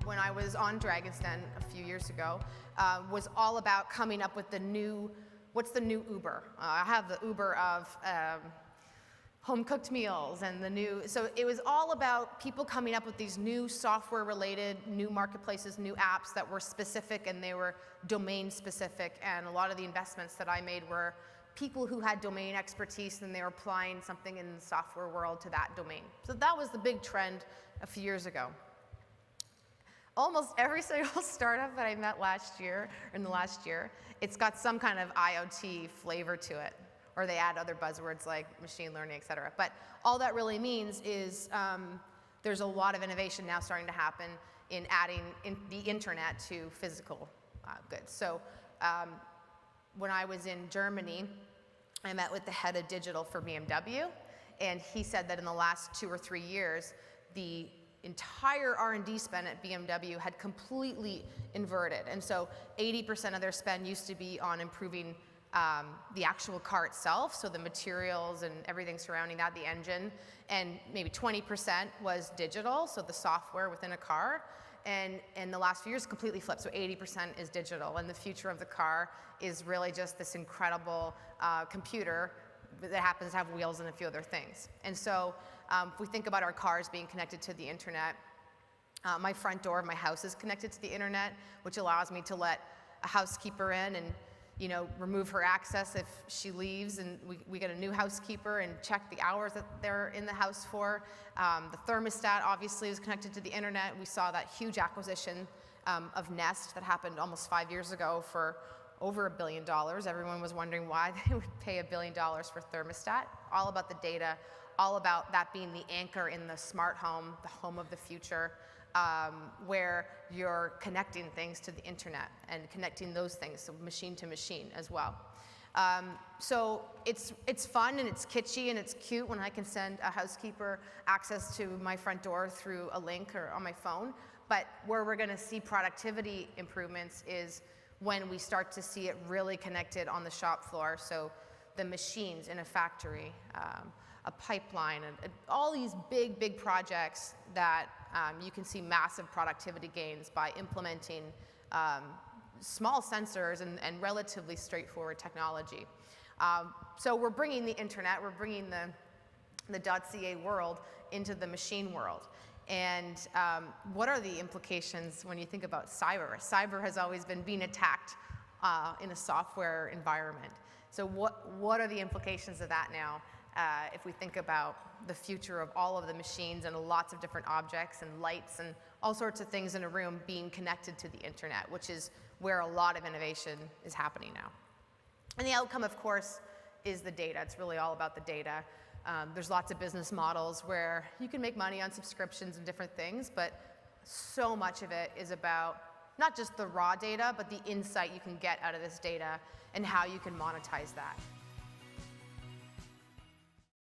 when I was on Dragon's Den a few years ago was all about coming up with the new, what's the new Uber? I have the Uber of home-cooked meals and the new, so it was all about people coming up with these new software-related, new marketplaces, new apps that were specific and they were domain-specific, and a lot of the investments that I made were people who had domain expertise and they were applying something in the software world to that domain. So that was the big trend a few years ago. Almost every single startup that I met last year, or in the last year, it's got some kind of IoT flavor to it, or they add other buzzwords like machine learning, et cetera. But all that really means is there's a lot of innovation now starting to happen in adding the internet to physical goods. So when I was in Germany, I met with the head of digital for BMW, and he said that in the last 2 or 3 years, the entire R&D spend at BMW had completely inverted. And so 80% of their spend used to be on improving the actual car itself, so the materials and everything surrounding that, the engine, and maybe 20% was digital, so the software within a car. And in the last few years, completely flipped, so 80% is digital, and the future of the car is really just this incredible computer that happens to have wheels and a few other things. And so if we think about our cars being connected to the internet, my front door of my house is connected to the internet, which allows me to let a housekeeper in and remove her access if she leaves, and we get a new housekeeper and check the hours that they're in the house for. The thermostat obviously is connected to the internet. We saw that huge acquisition of Nest that happened almost 5 years ago for over $1 billion. Everyone was wondering why they would pay $1 billion for thermostat. All about the data, all about that being the anchor in the smart home, the home of the future, where you're connecting things to the internet and connecting those things, so machine to machine as well. So it's fun and it's kitschy and it's cute when I can send a housekeeper access to my front door through a link or on my phone. But where we're going to see productivity improvements is when we start to see it really connected on the shop floor. So the machines in a factory, a pipeline, and all these big projects that you can see massive productivity gains by implementing small sensors and relatively straightforward technology. So we're bringing the internet, we're bringing the .ca world into the machine world. And what are the implications when you think about cyber? Cyber has always been being attacked in a software environment. So what are the implications of that now? If we think about the future of all of the machines and lots of different objects and lights and all sorts of things in a room being connected to the internet, which is where a lot of innovation is happening now. And the outcome, of course, is the data. It's really all about the data. There's lots of business models where you can make money on subscriptions and different things, but so much of it is about not just the raw data, but the insight you can get out of this data and how you can monetize that.